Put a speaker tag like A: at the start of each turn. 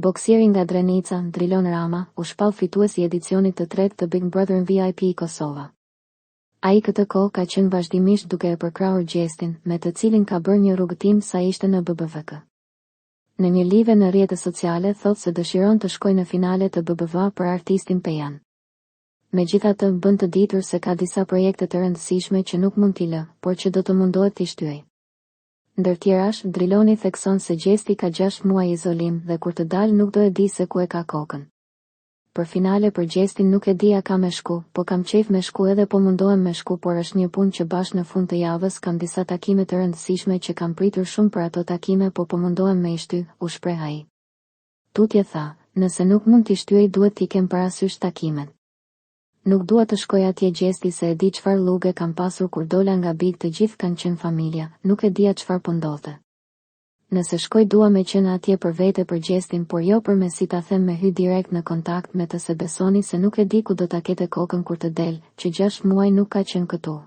A: Boksieri nga Drenica, Drilon Rama, u shpall fituesi i edicionit të tretë të Big Brother VIP Kosova. Ai këtë kohë ka qenë vazhdimisht duke e përkrahur Gjestin, me të cilin ka bërë një rrugëtim sa ishte në BBVK. Në një live në rrjetet sociale thotë se dëshiron të shkojë në finale të BBVA për artistin Pejan. Megjithatë, bën të ditur se ka disa projekte të rëndësishme që nuk mund t'i lë, por që do të mundohet t'i shtyej. Ndër tjerash, Driloni thekson se Gjesti ka 6 muaj izolim dhe kur të dalë nuk do e di se ku e ka kokën. Për finale për Gjestin nuk e di a ka me shku, po kam qejf me shku edhe po mundohem me shku, por është një punë që bashkë në fund të javës kam disa takime të rëndësishme që kam pritur shumë për ato takime, po mundohem me i shty, u shpreh ai. Tutje tha, nëse nuk mund t'i shtyej duhet t'i kem parasysh takimet. Nuk dua të shkoj atje Gjesti se e di çfarë lloge kam pasur kur dola nga Big, të gjithë kanë qenë familja, nuk e dija çfarë po ndodhte. Nëse shkoj dua me qenë atje për vete për Gjestin, por jo për me si ta them me hy direkt në kontakt me të, se besoni se nuk e di ku do ta ketë kokën kur të del, që 6 muaj nuk ka qenë këtu.